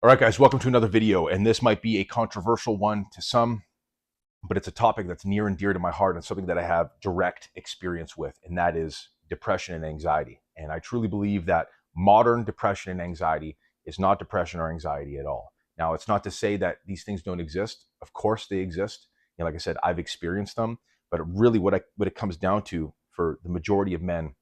All right, guys, welcome to another video. And this might be a controversial one to some, but it's a topic that's near and dear to my heart and something that I have direct experience with, and that is depression and anxiety. And I truly believe that modern depression and anxiety is not depression or anxiety at all. Now, it's not to say that these things don't exist. Of course, they exist. Like I said, I've experienced them, but really what it comes down to for the majority of men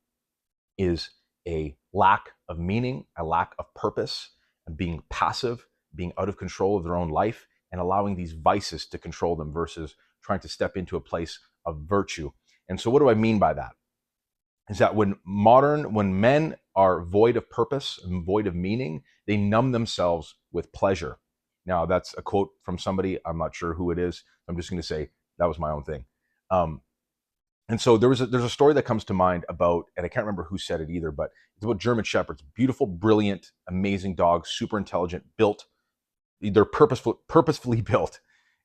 is a lack of meaning, a lack of purpose, and being passive, being out of control of their own life, and allowing these vices to control them versus trying to step into a place of virtue. And so, what do I mean by that? Is that when men are void of purpose and void of meaning, they numb themselves with pleasure. Now, that's a quote from somebody. I'm not sure who it is. I'm just going to say that was my own thing. And so there's a story that comes to mind about, and I can't remember who said it either, but it's about German Shepherds. Beautiful, brilliant, amazing dogs, super intelligent, built. They're purposefully built.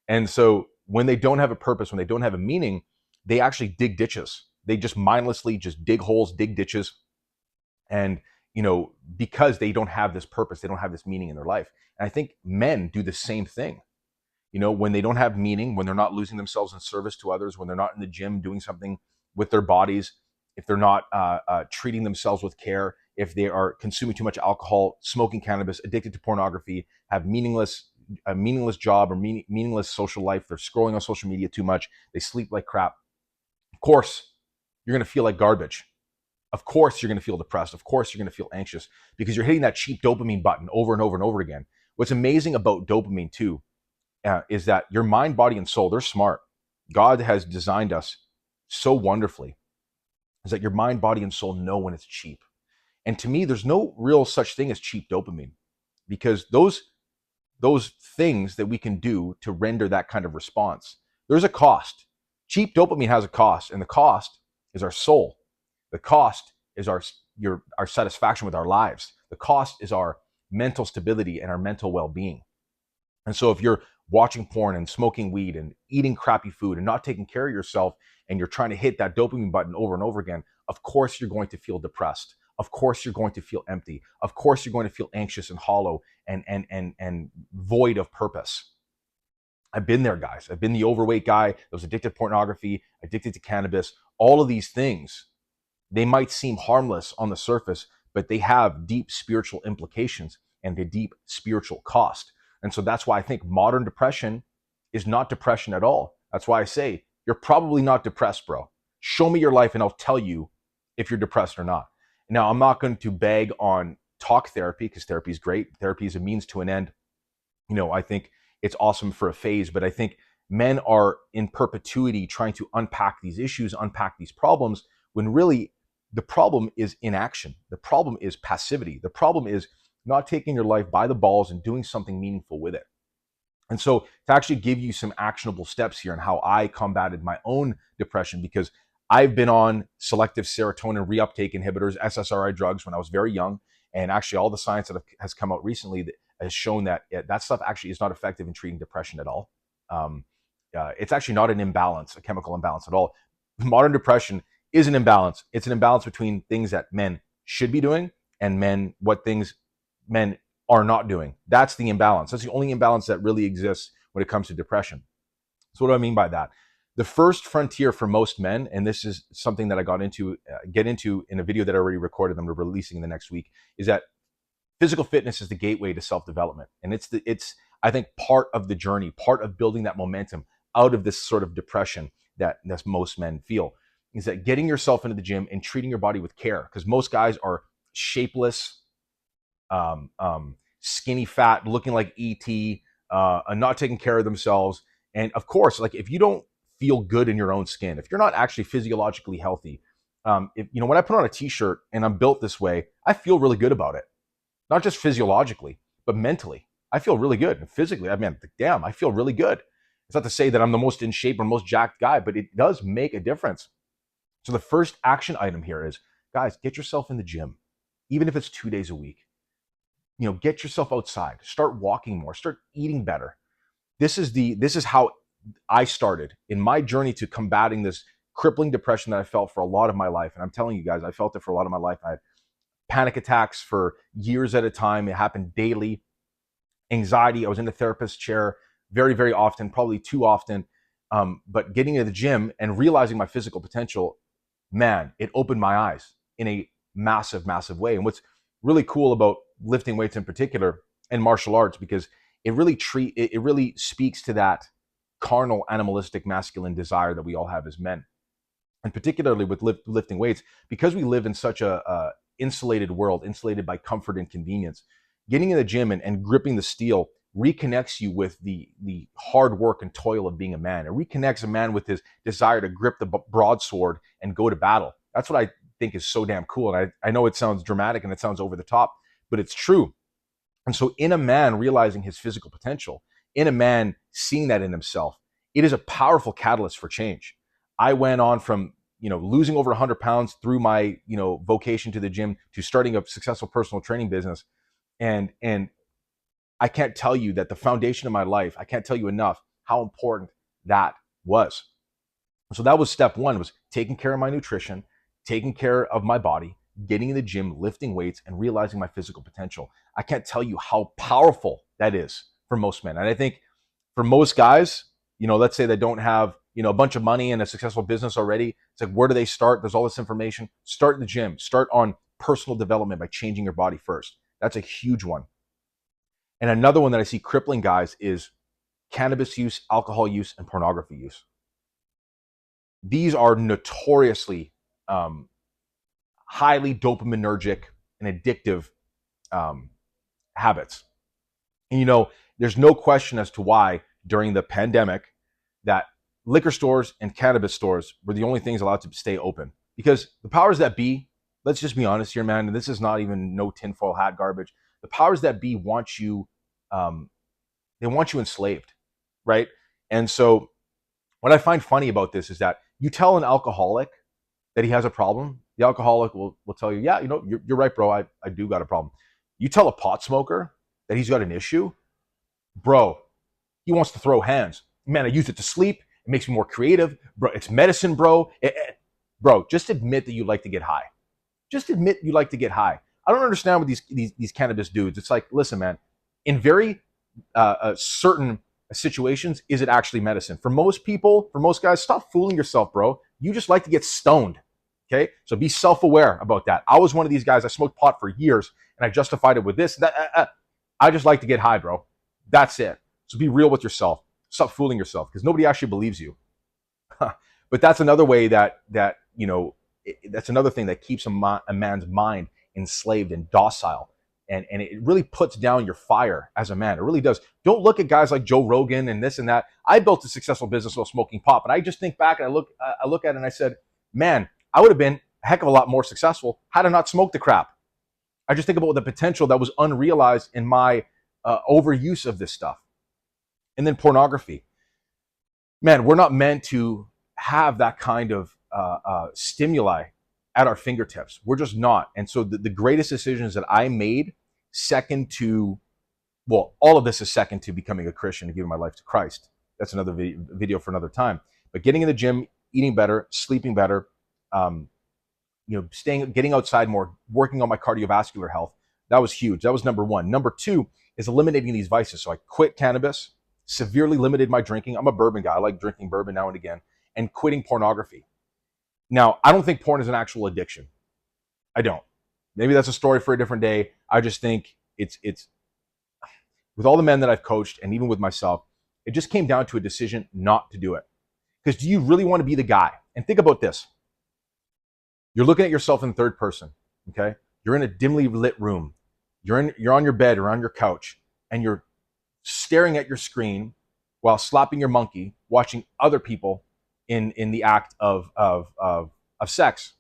And so when they don't have a purpose, when they don't have a meaning, they actually dig ditches. They just mindlessly just dig holes, dig ditches. And, because they don't have this purpose, they don't have this meaning in their life. And I think men do the same thing. When they don't have meaning, when they're not losing themselves in service to others, when they're not in the gym doing something with their bodies, if they're not treating themselves with care, if they are consuming too much alcohol, smoking cannabis, addicted to pornography, have a meaningless job or meaningless social life, they're scrolling on social media too much, they sleep like crap, of course, you're going to feel like garbage. Of course, you're going to feel depressed. Of course, you're going to feel anxious because you're hitting that cheap dopamine button over and over and over again. What's amazing about dopamine too is that your mind, body, and soul, they're smart. God has designed us so wonderfully, is that your mind, body, and soul know when it's cheap. And to me, there's no real such thing as cheap dopamine, because those things that we can do to render that kind of response, there's a cost. Cheap dopamine has a cost, and the cost is our soul. The cost is our satisfaction with our lives. The cost is our mental stability and our mental well-being. And so if you're watching porn and smoking weed and eating crappy food and not taking care of yourself, and you're trying to hit that dopamine button over and over again, of course you're going to feel depressed. Of course you're going to feel empty. Of course you're going to feel anxious and hollow and void of purpose. I've been there, guys. I've been the overweight guy that was addicted to pornography, addicted to cannabis. All of these things, they might seem harmless on the surface, but they have deep spiritual implications and a deep spiritual cost. And so that's why I think modern depression is not depression at all. That's why I say, you're probably not depressed, bro. Show me your life and I'll tell you if you're depressed or not. Now, I'm not going to bag on talk therapy, because therapy is great. Therapy is a means to an end. I think it's awesome for a phase, but I think men are in perpetuity trying to unpack these issues, unpack these problems, when really the problem is inaction. The problem is passivity. The problem is not taking your life by the balls and doing something meaningful with it. And so to actually give you some actionable steps here on how I combated my own depression, because I've been on selective serotonin reuptake inhibitors, SSRI drugs, when I was very young. And actually all the science that has come out recently that has shown that that stuff actually is not effective in treating depression at all. It's actually not an imbalance, a chemical imbalance at all. Modern depression is an imbalance. It's an imbalance between things that men should be doing and what things men are not doing. That's the imbalance. That's the only imbalance that really exists when it comes to depression. So what do I mean by that? The first frontier for most men, and this is something that I get into in a video that I already recorded, I'm releasing in the next week, is that physical fitness is the gateway to self-development. And it's I think part of the journey, part of building that momentum out of this sort of depression that most men feel, is that getting yourself into the gym and treating your body with care. Because most guys are shapeless, skinny fat, looking like ET, not taking care of themselves. And of course, like, if you don't feel good in your own skin, if you're not actually physiologically healthy, when I put on a t-shirt and I'm built this way, I feel really good about it. Not just physiologically, but mentally. I feel really good. And physically, I mean, damn, I feel really good. It's not to say that I'm the most in shape or most jacked guy, but it does make a difference. So the first action item here is, guys, get yourself in the gym, even if it's 2 days a week. Get yourself outside, start walking more, start eating better. This is how I started in my journey to combating this crippling depression that I felt for a lot of my life. And I'm telling you guys, I felt it for a lot of my life. I had panic attacks for years at a time. It happened daily. anxiety. I was in the therapist's chair very, very often, probably too often. But getting into the gym and realizing my physical potential, man, it opened my eyes in a massive, massive way. And what's really cool about lifting weights in particular and martial arts, because it really speaks to that carnal, animalistic, masculine desire that we all have as men. And particularly with lifting weights, because we live in such a insulated world, insulated by comfort and convenience, getting in the gym and gripping the steel reconnects you with the hard work and toil of being a man. It reconnects a man with his desire to grip the broadsword and go to battle. That's what I think is so damn cool. And I know it sounds dramatic and it sounds over the top, but it's true. And so in a man realizing his physical potential, in a man seeing that in himself, it is a powerful catalyst for change. I went on from, losing over 100 pounds through my, vocation to the gym to starting a successful personal training business. And I can't tell you that the foundation of my life, I can't tell you enough how important that was. So that was step one, was taking care of my nutrition, taking care of my body, getting in the gym, lifting weights, and realizing my physical potential. I can't tell you how powerful that is for most men. And I think for most guys, let's say they don't have, a bunch of money and a successful business already. It's like, where do they start? There's all this information. Start in the gym. Start on personal development by changing your body first. That's a huge one. And another one that I see crippling guys is cannabis use, alcohol use, and pornography use. These are notoriously highly dopaminergic and addictive habits. And there's no question as to why during the pandemic that liquor stores and cannabis stores were the only things allowed to stay open. Because the powers that be, let's just be honest here, man, and this is not even no tinfoil hat garbage. The powers that be want you, they want you enslaved, right? And so what I find funny about this is that you tell an alcoholic that he has a problem, the alcoholic will tell you, yeah, you're right, bro, I do got a problem. You tell a pot smoker that he's got an issue, bro, he wants to throw hands. Man, I use it to sleep. It makes me more creative. Bro, it's medicine, bro. Bro, just admit that you like to get high. Just admit you like to get high. I don't understand with these cannabis dudes. It's like, listen, man, in very certain situations, is it actually medicine? For most people, for most guys, stop fooling yourself, bro. You just like to get stoned, okay? So be self-aware about that. I was one of these guys. I smoked pot for years, and I justified it with this. I just like to get high, bro. That's it. So be real with yourself. Stop fooling yourself, because nobody actually believes you. But that's another way that's another thing that keeps a man's mind enslaved and docile. And it really puts down your fire as a man. It really does. Don't look at guys like Joe Rogan and this and that. I built a successful business while smoking pot, but I just think back and I look at it and I said, man, I would have been a heck of a lot more successful had I not smoked the crap. I just think about the potential that was unrealized in my overuse of this stuff. And then pornography. Man, we're not meant to have that kind of stimuli at our fingertips. We're just not. And so the greatest decisions that I made, all of this is second to becoming a Christian and giving my life to Christ. That's another video for another time. But getting in the gym, eating better, sleeping better, getting outside more, working on my cardiovascular health, that was huge. That was number one. Number two is eliminating these vices. So I quit cannabis, severely limited my drinking. I'm a bourbon guy. I like drinking bourbon now and again, and quitting pornography. Now, I don't think porn is an actual addiction. I don't. Maybe that's a story for a different day. I just think it's with all the men that I've coached and even with myself, it just came down to a decision not to do it. Because do you really want to be the guy? And think about this. You're looking at yourself in third person, okay? You're in a dimly lit room. You're on your bed or on your couch, and you're staring at your screen while slapping your monkey, watching other people in the act of sex.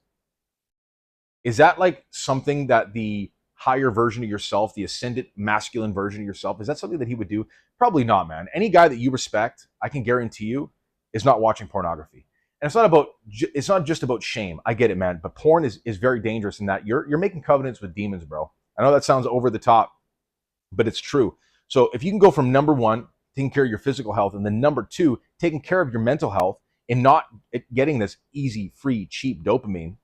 Is that like something that the higher version of yourself, the ascendant masculine version of yourself, is that something that he would do? Probably not, man. Any guy that you respect, I can guarantee you, is not watching pornography. And it's not just about shame. I get it, man. But porn is very dangerous in that you're making covenants with demons, bro. I know that sounds over the top, but it's true. So if you can go from number one, taking care of your physical health, and then number two, taking care of your mental health and not getting this easy, free, cheap dopamine.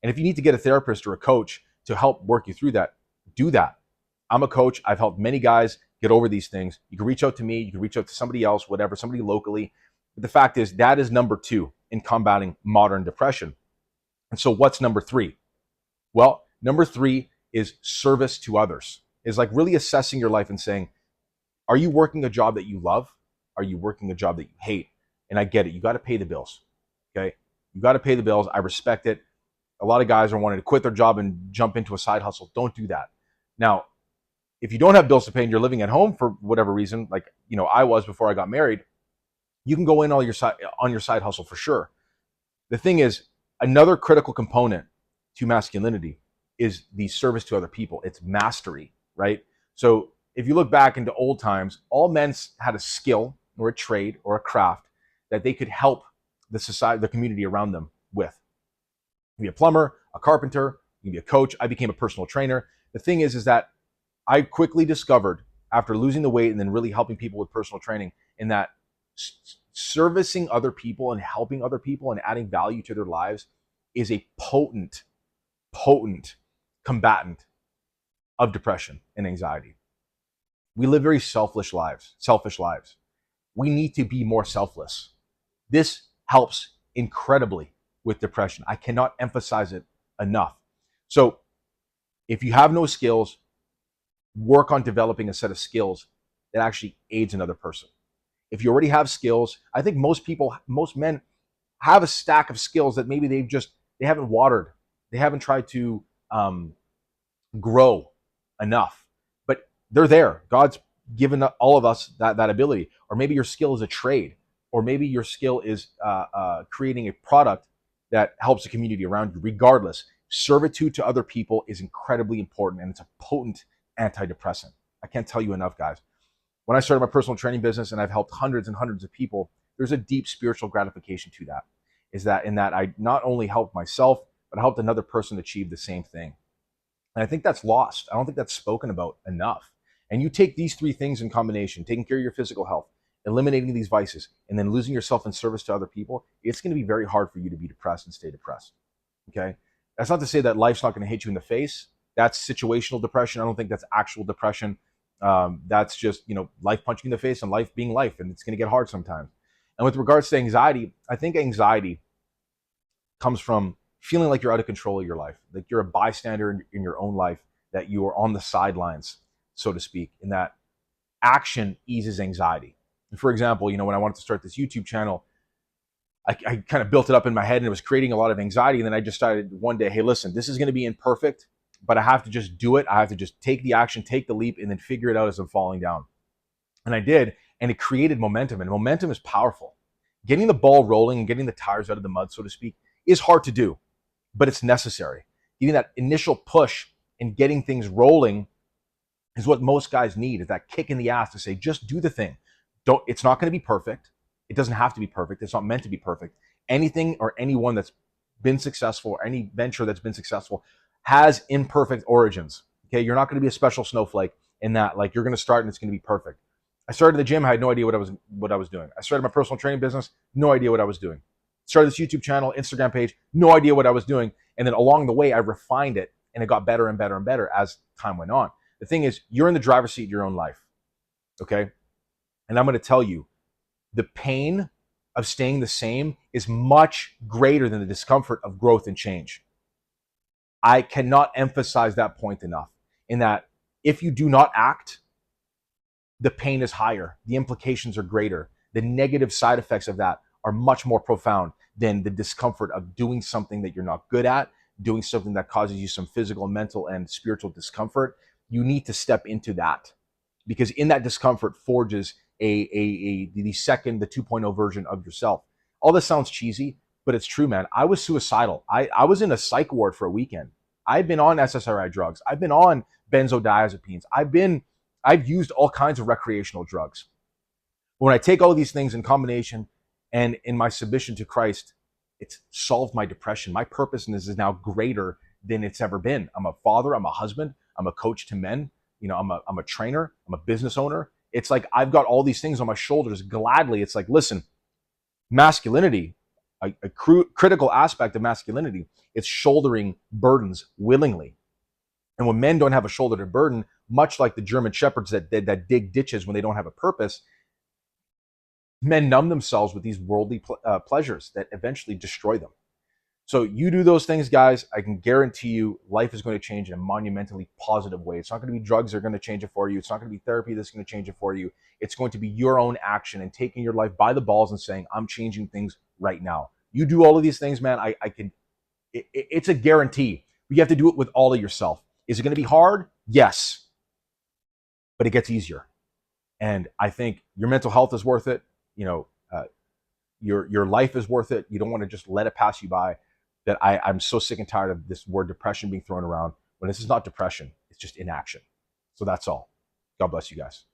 And if you need to get a therapist or a coach to help work you through that, do that. I'm a coach. I've helped many guys get over these things. You can reach out to me, you can reach out to somebody else, whatever, somebody locally. But the fact is, that is number 2 in combating modern depression. And so what's number 3? Well, number 3 is service to others. Is like really assessing your life and saying, are you working a job that you love? Are you working a job that you hate? And I get it. You got to pay the bills. Okay. You got to pay the bills. I respect it. A lot of guys are wanting to quit their job and jump into a side hustle. Don't do that. Now, if you don't have bills to pay and you're living at home for whatever reason, like, I was before I got married, you can go in on your side hustle for sure. The thing is, another critical component to masculinity is the service to other people. It's mastery, right? So if you look back into old times, all men had a skill or a trade or a craft that they could help the society, the community around them with. You can be a plumber, a carpenter, you can be a coach. I became a personal trainer. The thing is that I quickly discovered, after losing the weight and then really helping people with personal training, in that servicing other people and helping other people and adding value to their lives is a potent combatant of depression and anxiety. We live very selfish lives. We need to be more selfless. This helps incredibly with depression. I cannot emphasize it enough. So if you have no skills, work on developing a set of skills that actually aids another person. If you already have skills, I think most men have a stack of skills that maybe they haven't watered. They haven't tried to grow enough, but they're there. God's given all of us that ability. Or maybe your skill is a trade, or maybe your skill is creating a product that helps the community around you. Regardless, servitude to other people is incredibly important, and it's a potent antidepressant. I can't tell you enough, guys. When I started my personal training business and I've helped hundreds and hundreds of people, there's a deep spiritual gratification to that. Is that in that I not only helped myself, but I helped another person achieve the same thing. And I think that's lost. I don't think that's spoken about enough. And you take these 3 things in combination, taking care of your physical health, eliminating these vices, and then losing yourself in service to other people, it's going to be very hard for you to be depressed and stay depressed. Okay? That's not to say that life's not going to hit you in the face. That's situational depression. I don't think that's actual depression. That's just, life punching you in the face and life being life, and it's going to get hard sometimes. And with regards to anxiety, I think anxiety comes from feeling like you're out of control of your life, like you're a bystander in your own life, that you are on the sidelines, so to speak, and that action eases anxiety. And for example, when I wanted to start this YouTube channel, I kind of built it up in my head and it was creating a lot of anxiety. And then I just started one day, hey, listen, this is going to be imperfect, but I have to just do it. I have to just take the action, take the leap, and then figure it out as I'm falling down. And I did, and it created momentum, and momentum is powerful. Getting the ball rolling and getting the tires out of the mud, so to speak, is hard to do, but it's necessary. Getting that initial push and getting things rolling is what most guys need, is that kick in the ass to say, just do the thing. It's not going to be perfect. It doesn't have to be perfect. It's not meant to be perfect. Anything or anyone that's been successful, or any venture that's been successful, has imperfect origins. Okay, you're not going to be a special snowflake in that, like, you're going to start and it's going to be perfect. I started the gym, I had no idea what I was doing. I started my personal training business, no idea what I was doing. Started this YouTube channel, Instagram page, no idea what I was doing. And then along the way, I refined it, and it got better and better and better as time went on. The thing is, you're in the driver's seat of your own life. Okay? And I'm going to tell you, the pain of staying the same is much greater than the discomfort of growth and change. I cannot emphasize that point enough, in that if you do not act, the pain is higher. The implications are greater. The negative side effects of that are much more profound than the discomfort of doing something that you're not good at, doing something that causes you some physical, mental, and spiritual discomfort. You need to step into that, because in that discomfort forges the 2.0 version of yourself. All this sounds cheesy, but it's true, man. I was suicidal. I was in a psych ward for a weekend. I've been on SSRI drugs. I've been on benzodiazepines. I've used all kinds of recreational drugs. When I take all of these things in combination and in my submission to Christ, it's solved my depression. My purpose in this is now greater than it's ever been. I'm a father, I'm a husband, I'm a coach to men, I'm a trainer, I'm a business owner. It's like I've got all these things on my shoulders gladly. It's like, listen, masculinity, a critical aspect of masculinity, it's shouldering burdens willingly. And when men don't have a shoulder to burden, much like the German shepherds that dig ditches when they don't have a purpose. Men numb themselves with these worldly pleasures that eventually destroy them. So you do those things, guys, I can guarantee you life is going to change in a monumentally positive way. It's not going to be drugs that are going to change it for you. It's not going to be therapy that's going to change it for you. It's going to be your own action and taking your life by the balls and saying, I'm changing things right now. You do all of these things, man, I can, it's a guarantee. You have to do it with all of yourself. Is it going to be hard? Yes, but it gets easier. And I think your mental health is worth it. You know, your life is worth it. You don't want to just let it pass you by. That I'm so sick and tired of this word depression being thrown around when this is not depression. It's just inaction. So that's all. God bless you guys.